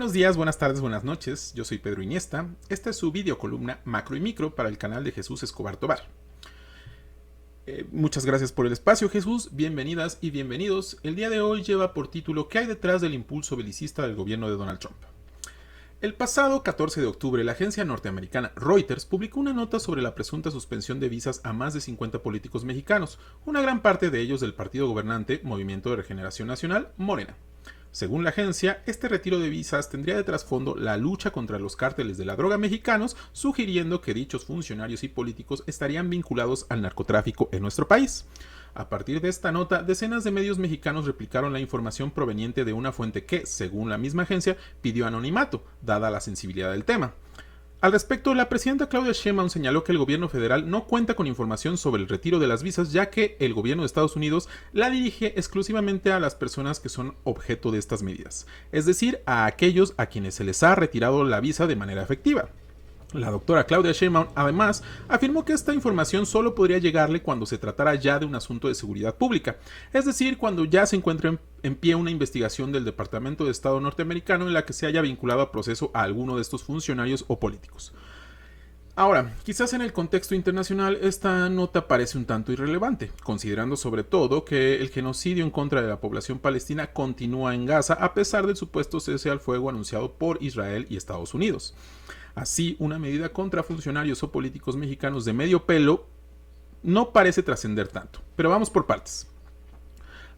Buenos días, buenas tardes, buenas noches. Yo soy Pedro Iniesta. Esta es su videocolumna Macro y Micro para el canal de Jesús Escobar Tobar. Muchas gracias por el espacio, Jesús. Bienvenidas y bienvenidos. El día de hoy lleva por título ¿Qué hay detrás del impulso belicista del gobierno de Donald Trump? El pasado 14 de octubre, la agencia norteamericana Reuters publicó una nota sobre la presunta suspensión de visas a más de 50 políticos mexicanos, una gran parte de ellos del partido gobernante Movimiento de Regeneración Nacional, Morena. Según la agencia, este retiro de visas tendría de trasfondo la lucha contra los cárteles de la droga mexicanos, sugiriendo que dichos funcionarios y políticos estarían vinculados al narcotráfico en nuestro país. A partir de esta nota, decenas de medios mexicanos replicaron la información proveniente de una fuente que, según la misma agencia, pidió anonimato, dada la sensibilidad del tema. Al respecto, la presidenta Claudia Sheinbaum señaló que el gobierno federal no cuenta con información sobre el retiro de las visas, ya que el gobierno de Estados Unidos la dirige exclusivamente a las personas que son objeto de estas medidas, es decir, a aquellos a quienes se les ha retirado la visa de manera efectiva. La doctora Claudia Sheinbaum, además, afirmó que esta información solo podría llegarle cuando se tratara ya de un asunto de seguridad pública, es decir, cuando ya se encuentre en pie una investigación del Departamento de Estado norteamericano en la que se haya vinculado a proceso a alguno de estos funcionarios o políticos. Ahora, quizás en el contexto internacional esta nota parece un tanto irrelevante, considerando sobre todo que el genocidio en contra de la población palestina continúa en Gaza a pesar del supuesto cese al fuego anunciado por Israel y Estados Unidos. Así, una medida contra funcionarios o políticos mexicanos de medio pelo no parece trascender tanto, pero vamos por partes.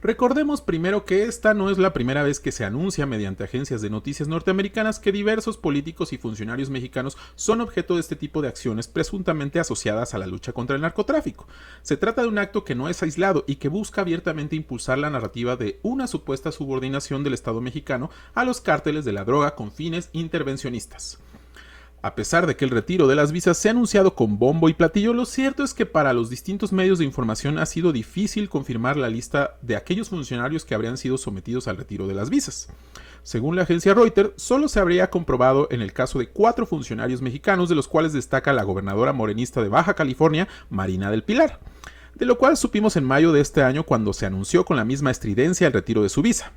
Recordemos primero que esta no es la primera vez que se anuncia mediante agencias de noticias norteamericanas que diversos políticos y funcionarios mexicanos son objeto de este tipo de acciones presuntamente asociadas a la lucha contra el narcotráfico. Se trata de un acto que no es aislado y que busca abiertamente impulsar la narrativa de una supuesta subordinación del Estado mexicano a los cárteles de la droga con fines intervencionistas. A pesar de que el retiro de las visas se ha anunciado con bombo y platillo, lo cierto es que para los distintos medios de información ha sido difícil confirmar la lista de aquellos funcionarios que habrían sido sometidos al retiro de las visas. Según la agencia Reuters, solo se habría comprobado en el caso de 4 funcionarios mexicanos, de los cuales destaca la gobernadora morenista de Baja California, Marina del Pilar, de lo cual supimos en mayo de este año cuando se anunció con la misma estridencia el retiro de su visa.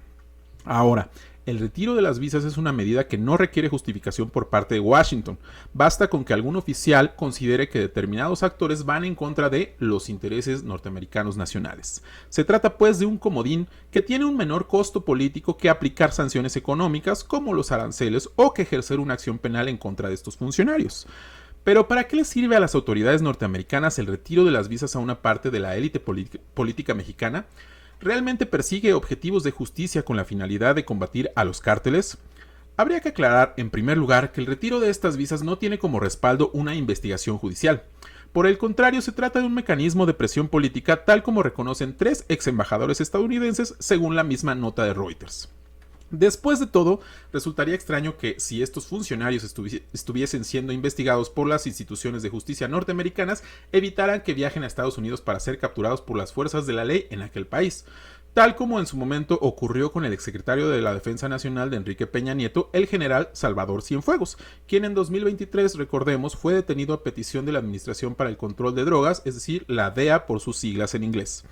Ahora, el retiro de las visas es una medida que no requiere justificación por parte de Washington. Basta con que algún oficial considere que determinados actores van en contra de los intereses norteamericanos nacionales. Se trata pues de un comodín que tiene un menor costo político que aplicar sanciones económicas como los aranceles o que ejercer una acción penal en contra de estos funcionarios. Pero ¿para qué les sirve a las autoridades norteamericanas el retiro de las visas a una parte de la élite política mexicana? ¿Realmente persigue objetivos de justicia con la finalidad de combatir a los cárteles? Habría que aclarar, en primer lugar, que el retiro de estas visas no tiene como respaldo una investigación judicial. Por el contrario, se trata de un mecanismo de presión política tal como reconocen 3 ex embajadores estadounidenses según la misma nota de Reuters. Después de todo, resultaría extraño que si estos funcionarios estuviesen siendo investigados por las instituciones de justicia norteamericanas, evitaran que viajen a Estados Unidos para ser capturados por las fuerzas de la ley en aquel país, tal como en su momento ocurrió con el exsecretario de la Defensa Nacional de Enrique Peña Nieto, el general Salvador Cienfuegos, quien en 2023, recordemos, fue detenido a petición de la Administración para el Control de Drogas, es decir, la DEA por sus siglas en inglés.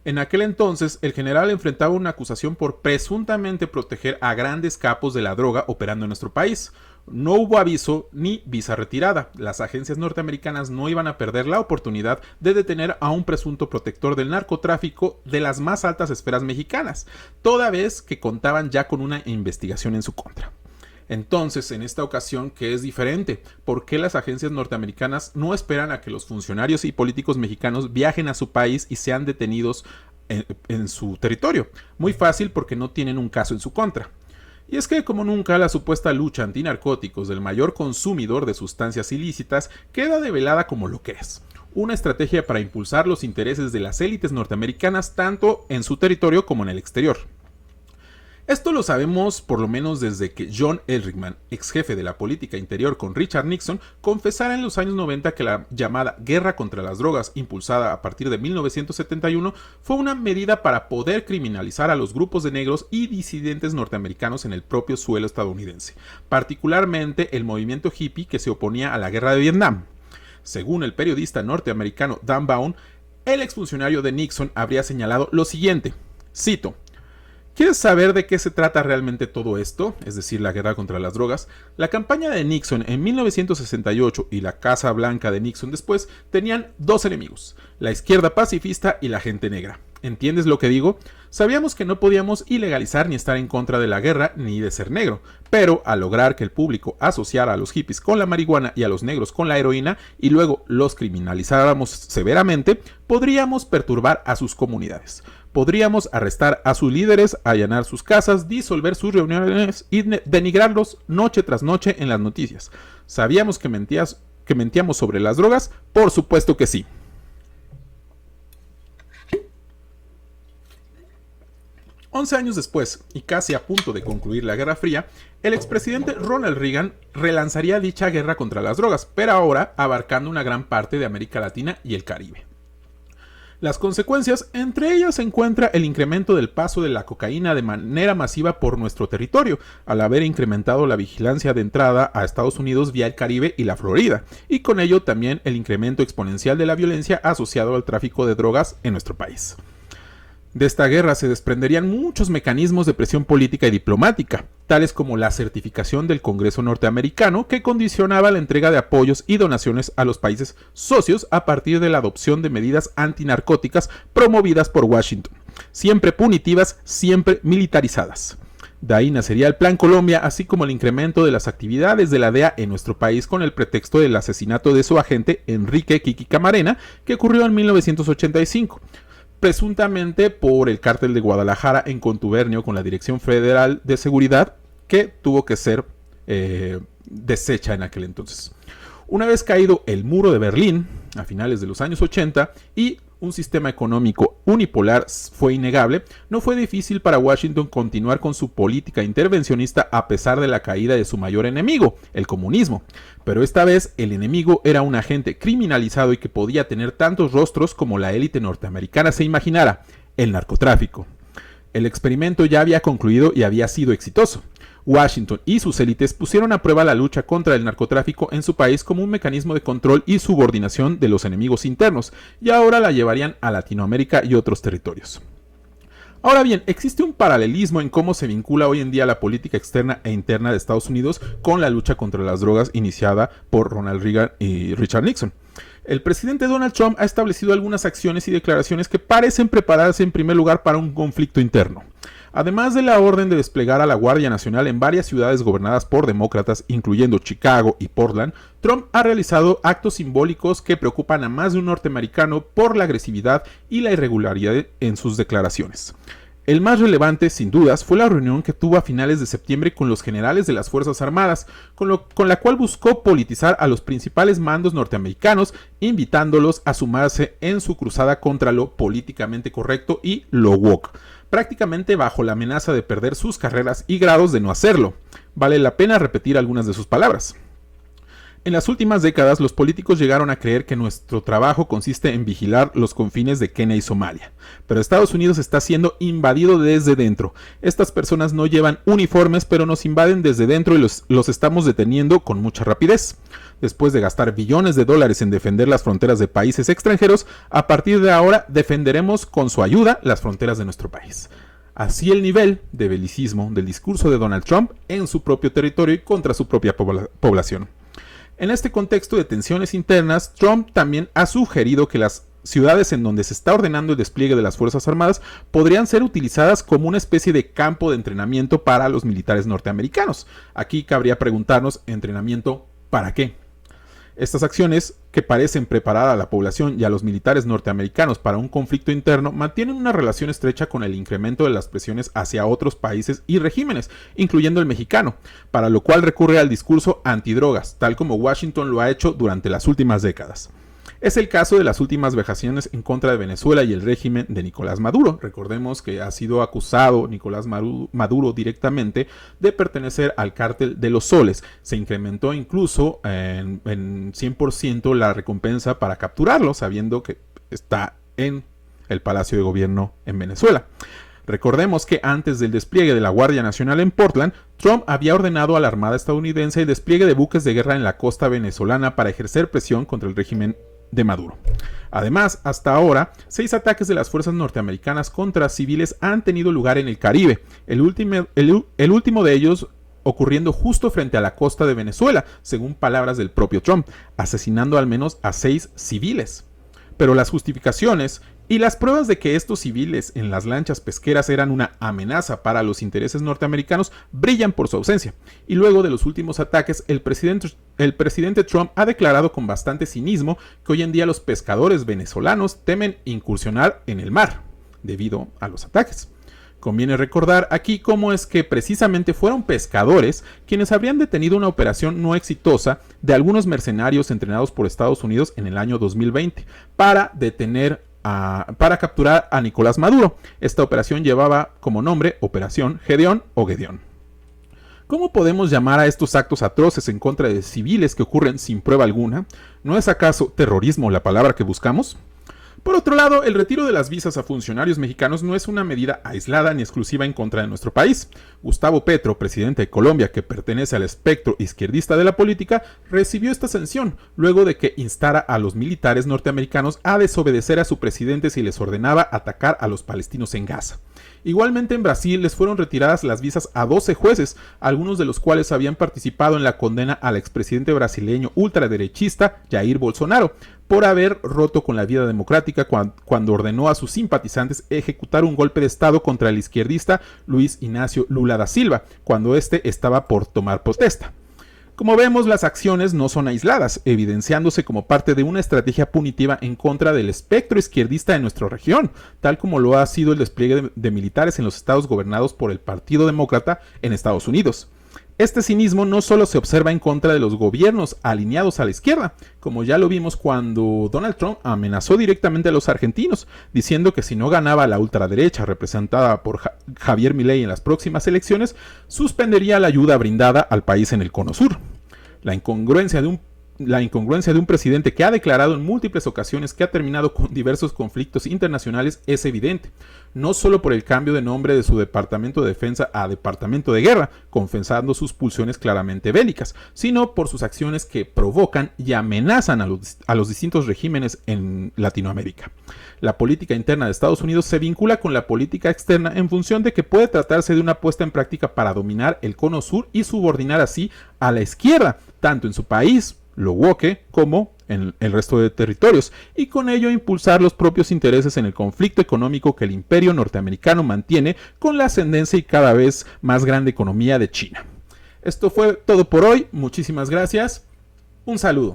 En aquel entonces, el general enfrentaba una acusación por presuntamente proteger a grandes capos de la droga operando en nuestro país. No hubo aviso ni visa retirada. Las agencias norteamericanas no iban a perder la oportunidad de detener a un presunto protector del narcotráfico de las más altas esferas mexicanas, toda vez que contaban ya con una investigación en su contra. Entonces, en esta ocasión, ¿qué es diferente? ¿Por qué las agencias norteamericanas no esperan a que los funcionarios y políticos mexicanos viajen a su país y sean detenidos en su territorio? Muy fácil, porque no tienen un caso en su contra. Y es que, como nunca, la supuesta lucha antinarcóticos del mayor consumidor de sustancias ilícitas queda develada como lo que es: una estrategia para impulsar los intereses de las élites norteamericanas tanto en su territorio como en el exterior. Esto lo sabemos por lo menos desde que John Ehrlichman, ex jefe de la política interior con Richard Nixon, confesara en los años 90 que la llamada guerra contra las drogas, impulsada a partir de 1971, fue una medida para poder criminalizar a los grupos de negros y disidentes norteamericanos en el propio suelo estadounidense, particularmente el movimiento hippie que se oponía a la guerra de Vietnam. Según el periodista norteamericano Dan Baum, el exfuncionario de Nixon habría señalado lo siguiente, cito: ¿Quieres saber de qué se trata realmente todo esto? Es decir, la guerra contra las drogas. La campaña de Nixon en 1968 y la Casa Blanca de Nixon después tenían dos enemigos, la izquierda pacifista y la gente negra. ¿Entiendes lo que digo? Sabíamos que no podíamos ilegalizar ni estar en contra de la guerra ni de ser negro, pero al lograr que el público asociara a los hippies con la marihuana y a los negros con la heroína y luego los criminalizáramos severamente, podríamos perturbar a sus comunidades. Podríamos arrestar a sus líderes, allanar sus casas, disolver sus reuniones y denigrarlos noche tras noche en las noticias. ¿Sabíamos que mentíamos sobre las drogas? Por supuesto que sí. Once años después, y casi a punto de concluir la Guerra Fría, el expresidente Ronald Reagan relanzaría dicha guerra contra las drogas, pero ahora abarcando una gran parte de América Latina y el Caribe. Las consecuencias, entre ellas se encuentra el incremento del paso de la cocaína de manera masiva por nuestro territorio, al haber incrementado la vigilancia de entrada a Estados Unidos vía el Caribe y la Florida, y con ello también el incremento exponencial de la violencia asociado al tráfico de drogas en nuestro país. De esta guerra se desprenderían muchos mecanismos de presión política y diplomática, tales como la certificación del Congreso norteamericano que condicionaba la entrega de apoyos y donaciones a los países socios a partir de la adopción de medidas antinarcóticas promovidas por Washington, siempre punitivas, siempre militarizadas. De ahí nacería el Plan Colombia, así como el incremento de las actividades de la DEA en nuestro país con el pretexto del asesinato de su agente Enrique Kiki Camarena, que ocurrió en 1985. Presuntamente por el cártel de Guadalajara en contubernio con la Dirección Federal de Seguridad, que tuvo que ser deshecha en aquel entonces. Una vez caído el muro de Berlín, a finales de los años 80, y un sistema económico unipolar fue innegable, no fue difícil para Washington continuar con su política intervencionista a pesar de la caída de su mayor enemigo, el comunismo. Pero esta vez el enemigo era un agente criminalizado y que podía tener tantos rostros como la élite norteamericana se imaginara, el narcotráfico. El experimento ya había concluido y había sido exitoso. Washington y sus élites pusieron a prueba la lucha contra el narcotráfico en su país como un mecanismo de control y subordinación de los enemigos internos, y ahora la llevarían a Latinoamérica y otros territorios. Ahora bien, existe un paralelismo en cómo se vincula hoy en día la política externa e interna de Estados Unidos con la lucha contra las drogas iniciada por Ronald Reagan y Richard Nixon. El presidente Donald Trump ha establecido algunas acciones y declaraciones que parecen prepararse en primer lugar para un conflicto interno. Además de la orden de desplegar a la Guardia Nacional en varias ciudades gobernadas por demócratas, incluyendo Chicago y Portland, Trump ha realizado actos simbólicos que preocupan a más de un norteamericano por la agresividad y la irregularidad en sus declaraciones. El más relevante, sin dudas, fue la reunión que tuvo a finales de septiembre con los generales de las Fuerzas Armadas, con la cual buscó politizar a los principales mandos norteamericanos, invitándolos a sumarse en su cruzada contra lo políticamente correcto y lo woke, prácticamente bajo la amenaza de perder sus carreras y grados de no hacerlo. Vale la pena repetir algunas de sus palabras. En las últimas décadas, los políticos llegaron a creer que nuestro trabajo consiste en vigilar los confines de Kenia y Somalia. Pero Estados Unidos está siendo invadido desde dentro. Estas personas no llevan uniformes, pero nos invaden desde dentro y los estamos deteniendo con mucha rapidez. Después de gastar billones de dólares en defender las fronteras de países extranjeros, a partir de ahora defenderemos con su ayuda las fronteras de nuestro país. Así el nivel de belicismo del discurso de Donald Trump en su propio territorio y contra su propia población. En este contexto de tensiones internas, Trump también ha sugerido que las ciudades en donde se está ordenando el despliegue de las Fuerzas Armadas podrían ser utilizadas como una especie de campo de entrenamiento para los militares norteamericanos. Aquí cabría preguntarnos, ¿entrenamiento para qué? Estas acciones, que parecen preparar a la población y a los militares norteamericanos para un conflicto interno, mantienen una relación estrecha con el incremento de las presiones hacia otros países y regímenes, incluyendo el mexicano, para lo cual recurre al discurso antidrogas, tal como Washington lo ha hecho durante las últimas décadas. Es el caso de las últimas vejaciones en contra de Venezuela y el régimen de Nicolás Maduro. Recordemos que ha sido acusado Nicolás Maduro directamente de pertenecer al cártel de los soles. Se incrementó incluso en 100% la recompensa para capturarlo, sabiendo que está en el Palacio de Gobierno en Venezuela. Recordemos que antes del despliegue de la Guardia Nacional en Portland, Trump había ordenado a la Armada estadounidense el despliegue de buques de guerra en la costa venezolana para ejercer presión contra el régimen de Maduro. Además, hasta ahora, 6 ataques de las fuerzas norteamericanas contra civiles han tenido lugar en el Caribe, el último de ellos ocurriendo justo frente a la costa de Venezuela, según palabras del propio Trump, asesinando al menos a 6 civiles. Pero las justificaciones y las pruebas de que estos civiles en las lanchas pesqueras eran una amenaza para los intereses norteamericanos brillan por su ausencia. Y luego de los últimos ataques, el presidente Trump ha declarado con bastante cinismo que hoy en día los pescadores venezolanos temen incursionar en el mar debido a los ataques. Conviene recordar aquí cómo es que precisamente fueron pescadores quienes habrían detenido una operación no exitosa de algunos mercenarios entrenados por Estados Unidos en el año 2020 para capturar a Nicolás Maduro. Esta operación llevaba como nombre Operación Gedeón o Gedeón. ¿Cómo podemos llamar a estos actos atroces en contra de civiles que ocurren sin prueba alguna? ¿No es acaso terrorismo la palabra que buscamos? Por otro lado, el retiro de las visas a funcionarios mexicanos no es una medida aislada ni exclusiva en contra de nuestro país. Gustavo Petro, presidente de Colombia, que pertenece al espectro izquierdista de la política, recibió esta sanción luego de que instara a los militares norteamericanos a desobedecer a su presidente si les ordenaba atacar a los palestinos en Gaza. Igualmente en Brasil les fueron retiradas las visas a 12 jueces, algunos de los cuales habían participado en la condena al expresidente brasileño ultraderechista Jair Bolsonaro, por haber roto con la vida democrática cuando ordenó a sus simpatizantes ejecutar un golpe de estado contra el izquierdista Luis Ignacio Lula da Silva, cuando este estaba por tomar protesta. Como vemos, las acciones no son aisladas, evidenciándose como parte de una estrategia punitiva en contra del espectro izquierdista de nuestra región, tal como lo ha sido el despliegue de militares en los estados gobernados por el Partido Demócrata en Estados Unidos. Este cinismo no solo se observa en contra de los gobiernos alineados a la izquierda, como ya lo vimos cuando Donald Trump amenazó directamente a los argentinos, diciendo que si no ganaba la ultraderecha representada por Javier Milei en las próximas elecciones, suspendería la ayuda brindada al país en el Cono Sur. La incongruencia de un presidente que ha declarado en múltiples ocasiones que ha terminado con diversos conflictos internacionales es evidente, no solo por el cambio de nombre de su Departamento de Defensa a Departamento de Guerra, confesando sus pulsiones claramente bélicas, sino por sus acciones que provocan y amenazan a los distintos regímenes en Latinoamérica. La política interna de Estados Unidos se vincula con la política externa en función de que puede tratarse de una puesta en práctica para dominar el Cono Sur y subordinar así a la izquierda, tanto en su país, lo woke, como en el resto de territorios, y con ello impulsar los propios intereses en el conflicto económico que el imperio norteamericano mantiene con la ascendencia y cada vez más grande economía de China. Esto fue todo por hoy, muchísimas gracias, un saludo.